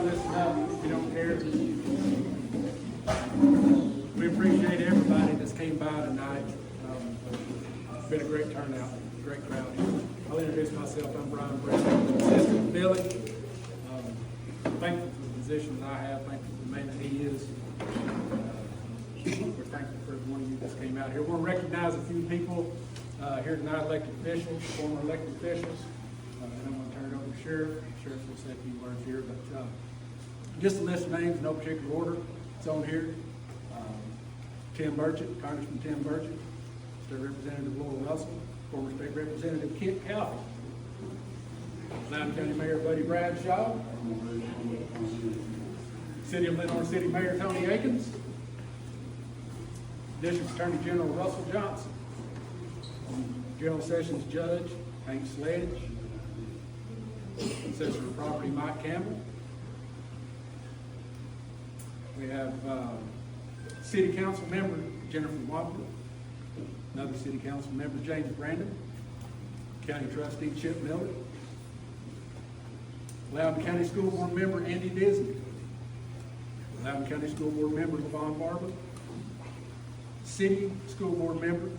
listen up if you don't care. We appreciate everybody that's came by tonight. It's been a great turnout, great crowd. I'll introduce myself. I'm Brian Brown, assistant Billy. Thankful for the position that I have, thankful for the man that he is. We're thankful for every one of you that came out here. We'll recognize a few people here tonight, elected officials, former elected officials. And I'm going to turn it over to Sheriff. Sheriff will say a few words here, but just a list of names, no particular order. It's on here. Tim Burchett, Congressman Tim Burchett, State Representative Laura Russell, former State Representative Kickoff, Loudon County Mayor Buddy Bradshaw, City of Lenore City Mayor Tony Akins, District Attorney General Russell Johnson, General Sessions Judge Hank Sledge, Assessor of Property Mike Campbell. We have City Council Member Jennifer Wampler, another City Council Member James Brandon, County Trustee Chip Miller, Loudon County School Board Member Andy Disney, Loudon County School Board Member Levon Barber, City School Board Member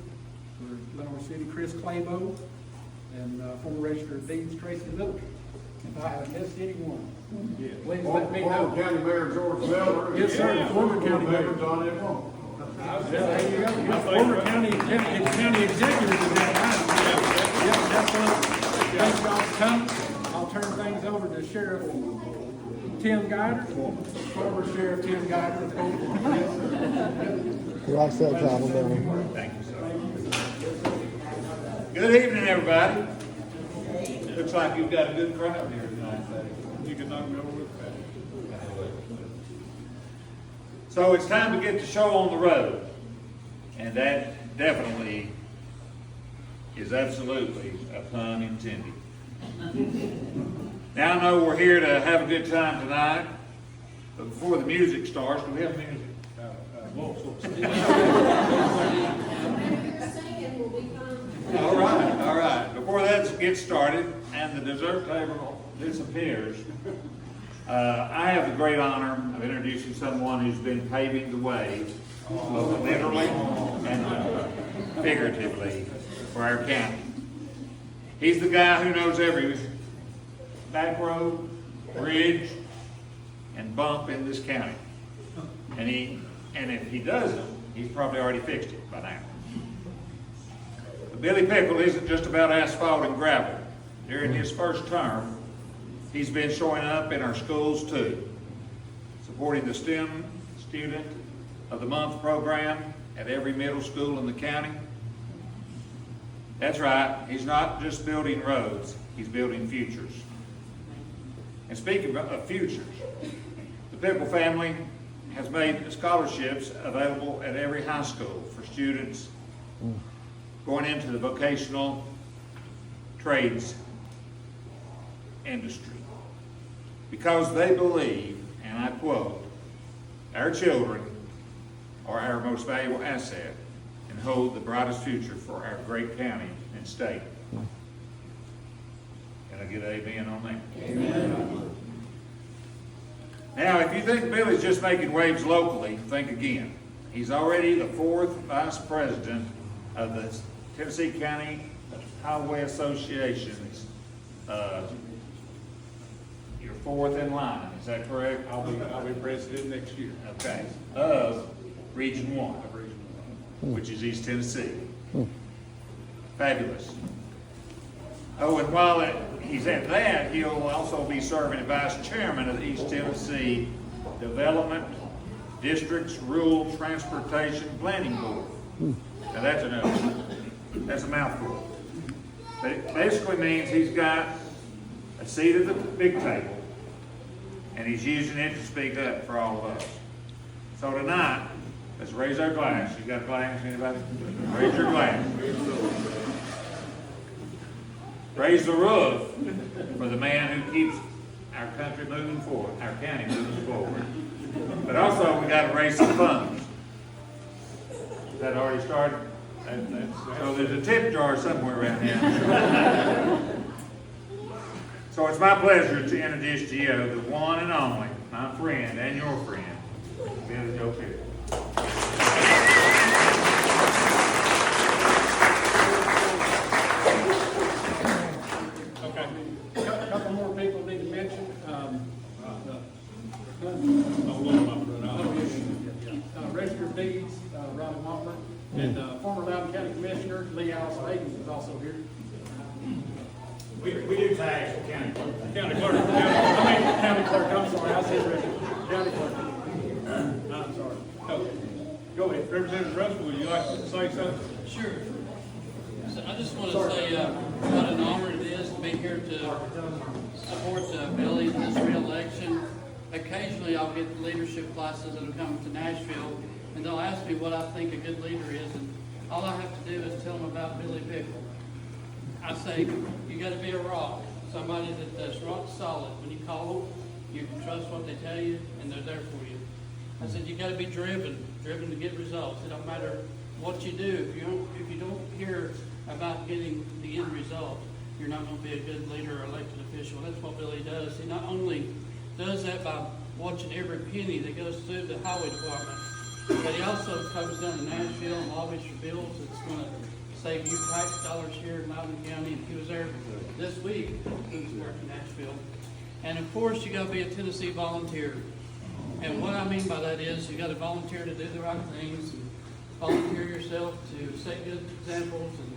for Lenore City Chris Claybo, and former Register of Deeds Tracy Miller. If I have missed anyone, please let me know. Former County Mayor George Miller. Yes, sir. Former County Mayor John Edmond. There you go. Former county executive at that time. Yeah, that's right. Thanks y'all for coming. I'll turn things over to Sheriff Tim Guider, former Sheriff Tim Guider. He likes that title, don't he? Thank you, sir. Good evening, everybody. Looks like you've got a good crowd here tonight. You can knock me over with that. So it's time to get the show on the road. And that definitely is absolutely a pun intended. Now I know we're here to have a good time tonight, but before the music starts, do we have music? All right. Before that gets started and the dessert table disappears, I have the great honor of introducing someone who's been paving the way, both literally and figuratively, for our county. He's the guy who knows every back road, bridge, and bump in this county. And if he doesn't, he's probably already fixed it by now. But Billy Pickel isn't just about asphalt and gravel. During his first term, he's been showing up in our schools too, supporting the STEM Student of the Month program at every middle school in the county. That's right, he's not just building roads, he's building futures. And speaking of futures, the Pickel family has made scholarships available at every high school for students going into the vocational trades industry, because they believe, and I quote, our children are our most valuable asset and hold the brightest future for our great county and state. Can I get an amen on that? Amen. Now, if you think Billy's just making waves locally, think again. He's already the 4th Vice President of the Tennessee County Highway Association's. You're 4th in line, is that correct? I'll be president next year. Okay. Of Region 1, which is East Tennessee. Fabulous. Oh, and while he's at that, he'll also be serving as Vice Chairman of the East Tennessee Development District's Rural Transportation Planning Board. Now that's a mouthful. But it basically means he's got a seat at the big table, and he's using it to speak up for all of us. So tonight, let's raise our glass. You got a glass, anybody? Raise your glass. Raise the roof for the man who keeps our country moving forward, our county moving forward. But also, we got to raise some funds. Is that already started? So there's a tip jar somewhere around here. So it's my pleasure to introduce to you the one and only, my friend and your friend, Billy Joe Pickel. Okay, a couple more people need to mention. Register of Deeds, Robin Hoffman, and former Loudon County Commissioner Lee Allison Higgins is also here. We do tags for county clerk. County clerk, county clerk, I'm sorry, I said register, county clerk. I'm sorry. Oh, go ahead, Representative Russell, would you like to say something? Sure. So I just want to say what an honor it is to be here to support Billy in this re-election. Occasionally I'll get leadership classes that are coming to Nashville, and they'll ask me what I think a good leader is, and all I have to do is tell them about Billy Pickel. I say, you got to be a rock, somebody that's rock solid. When you call them, you can trust what they tell you, and they're there for you. I said, you got to be driven to get results. It don't matter what you do. If you don't care about getting the end result, you're not going to be a good leader or elected official. That's what Billy does. He not only does that by watching every penny that goes through the highway department, but he also comes down to Nashville and lobbies for bills that's going to save you tax dollars here in Loudon County. And he was there this week. He was working in Nashville. And of course, you got to be a Tennessee volunteer. And what I mean by that is you got to volunteer to do the right things, and volunteer yourself to set good examples, and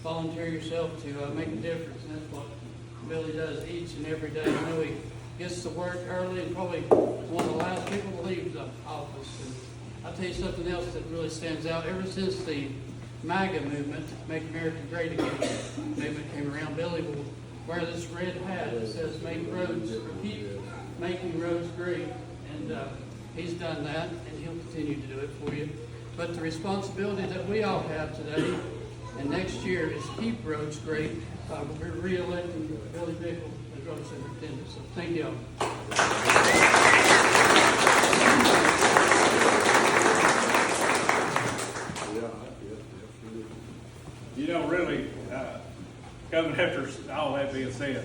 volunteer yourself to make a difference. And that's what Billy does each and every day. I know he gets to work early and probably one of the last people to leave the office. And I'll tell you something else that really stands out. Ever since the MAGA movement, Make America Great Again movement came around, Billy will wear this red hat that says make roads, or keep making roads great. And he's done that, and he'll continue to do it for you. But the responsibility that we all have today and next year is keep roads great. We're re-electing Billy Pickel as road superintendent. So thank you all. You know, really, coming after all that being said,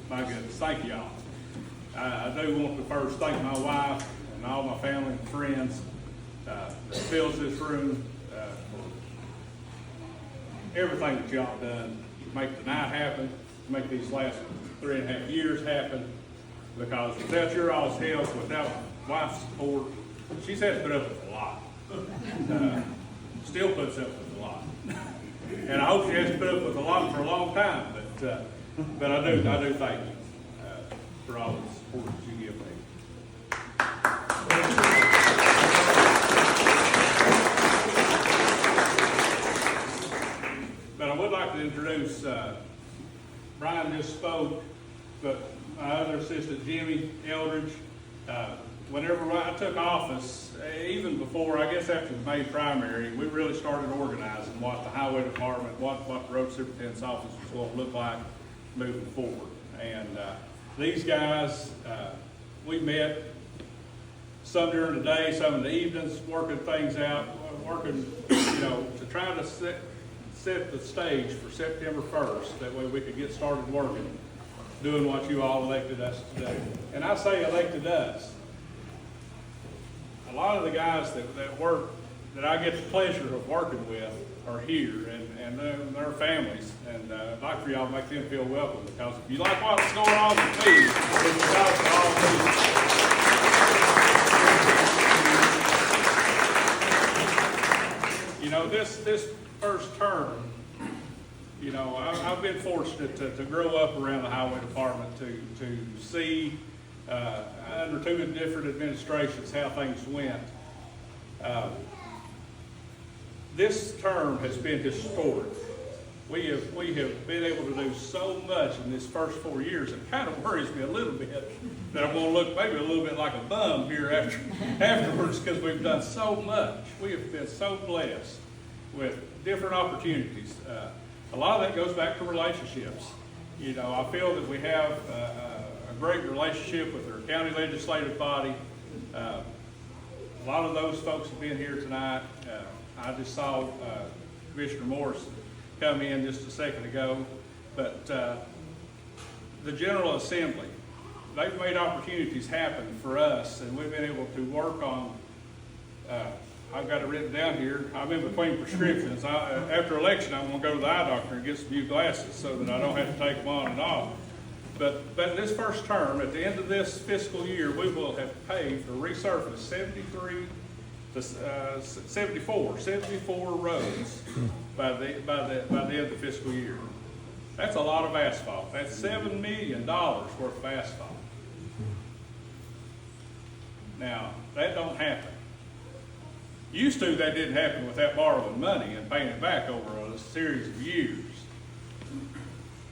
my goodness, thank y'all. I do want to first thank my wife and all my family and friends that fills this room for everything that y'all done. Make the night happen, make these last 3.5 years happen, because without your all's help, without wife's support, she's had to put up with a lot. Still puts up with a lot. And I hope she has to put up with a lot for a long time, but I do thank you for all the support that you give me. But I would like to introduce, Brian just spoke, but my other assistant, Jimmy Eldridge, whenever I took office, even before, I guess after the May primary, we really started organizing what the highway department, what the road superintendent's office was going to look like moving forward. And these guys, we met some during the day, some in the evenings, working things out, working, to try to set the stage for September 1st. That way we could get started working, doing what you all elected us to do. And I say elected us. A lot of the guys that I get the pleasure of working with are here, and their families, and I'd like for y'all to make them feel welcome, because if you like what's going on with me, it's because of all these. This first term, I've been fortunate to grow up around the highway department, to see under two different administrations how things went. This term has been historic. We have been able to do so much in this first 4 years. It kind of worries me a little bit that I'm going to look maybe a little bit like a bum here afterwards, because we've done so much. We have been so blessed with different opportunities. A lot of that goes back to relationships. I feel that we have a great relationship with our county legislative body. A lot of those folks have been here tonight. I just saw Commissioner Morris come in just a second ago, but the General Assembly, they've made opportunities happen for us, and we've been able to work on, I've got it written down here, I'm in between prescriptions. After election, I'm gonna go to the eye doctor and get some new glasses so that I don't have to take them on and off. But this first term, at the end of this fiscal year, we will have paved or resurfaced 74 roads by the end of the fiscal year. That's a lot of asphalt. That's $7 million worth of asphalt. Now, that don't happen. Used to, that didn't happen without borrowing money and paying it back over a series of years.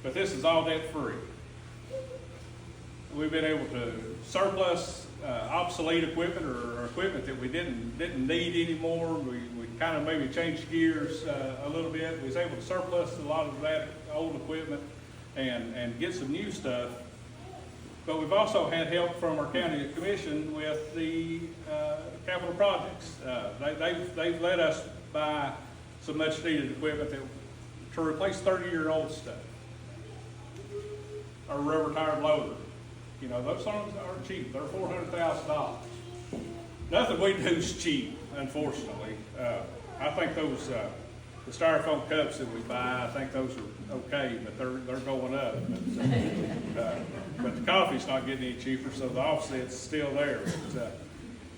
But this is all debt free. We've been able to surplus obsolete equipment or equipment that we didn't need anymore. We kind of maybe changed gears a little bit. We was able to surplus a lot of that old equipment and get some new stuff. But we've also had help from our county commission with the capital projects. They've let us buy some much needed equipment to replace 30-year-old stuff. Our rubber tired loader. You know, those aren't cheap. They're $400,000. Nothing we do is cheap, unfortunately. I think those the styrofoam cups that we buy, I think those are okay, but they're going up. But the coffee's not getting any cheaper, so the offset's still there.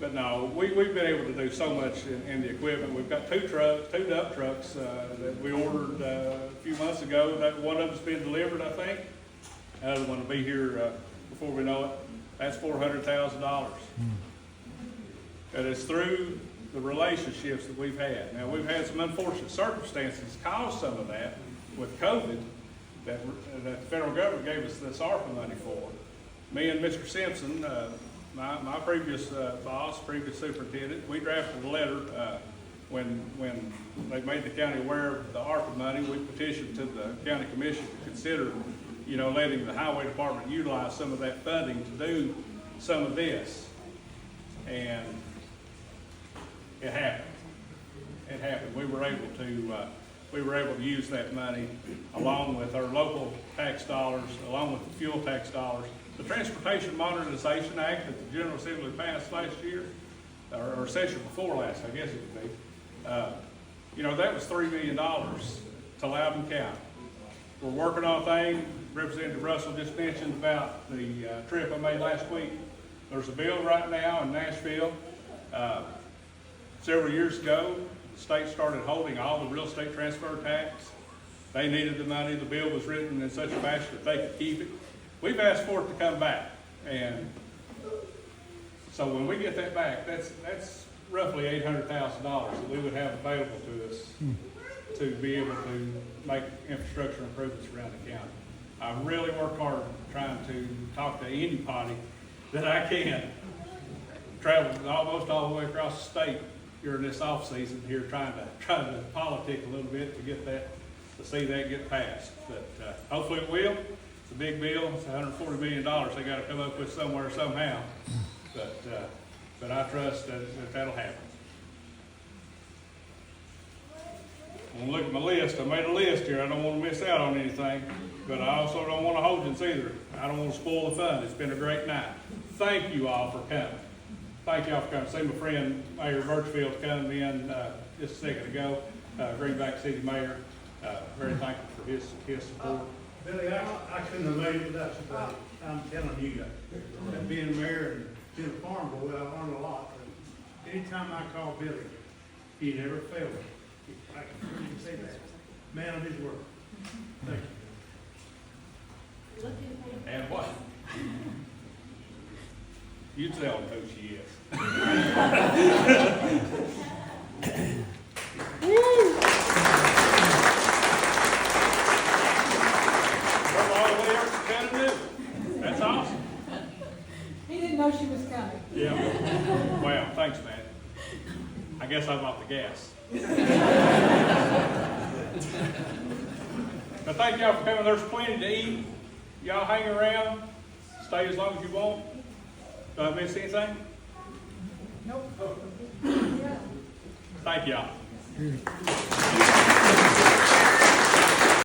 But no, we've been able to do so much in the equipment. We've got two dump trucks that we ordered a few months ago. That one of them's been delivered, I think. Another one will be here before we know it. That's $400,000. And it's through the relationships that we've had. Now, we've had some unfortunate circumstances cause some of that with COVID that the federal government gave us this ARPA money for. Me and Mr. Simpson, my previous boss, previous superintendent, we drafted a letter when they made the county aware of the ARPA money. We petitioned to the county commission to consider, you know, letting the highway department utilize some of that funding to do some of this. And it happened. It happened. We were able to use that money along with our local tax dollars, along with the fuel tax dollars. The Transportation Modernization Act that the General Assembly passed last year, or session before last, I guess it would be. You know, that was $3 million to Loudon County. We're working on things. Representative Russell just mentioned about the trip I made last week. There's a bill right now in Nashville. Several years ago, the state started holding all the real estate transfer tax. They needed the money. The bill was written in such a fashion that they could keep it. We've asked for it to come back. And so when we get that back, that's roughly $800,000 that we would have available to us to be able to make infrastructure improvements around the county. I really work hard trying to talk to anybody that I can. Traveled almost all the way across the state during this off season here, trying to politic a little bit to get that, to see that get passed. But hopefully it will. It's a big bill. It's $140 million. They got to come up with somewhere somehow. But I trust that that'll happen. I'm gonna look at my list. I made a list here. I don't want to miss out on anything, but I also don't want to hold you either. I don't want to spoil the fun. It's been a great night. Thank you all for coming. Thank y'all for coming. See my friend Mayor Birchfield coming in just a second ago. Greenback City Mayor. Very thankful for his support. Billy, I couldn't have made it without you, buddy. I'm telling you, that being mayor and being a farm boy, I learned a lot. Anytime I call Billy, he never failed me. I can say that. Man of his word. Thank you. And what? You tell him who she is. That's awesome. He didn't know she was coming. Yeah. Well, thanks, man. I guess I'm off the gas. But thank y'all for coming. There's plenty to eat. Y'all hang around. Stay as long as you want. Do I miss anything? Nope. Thank y'all.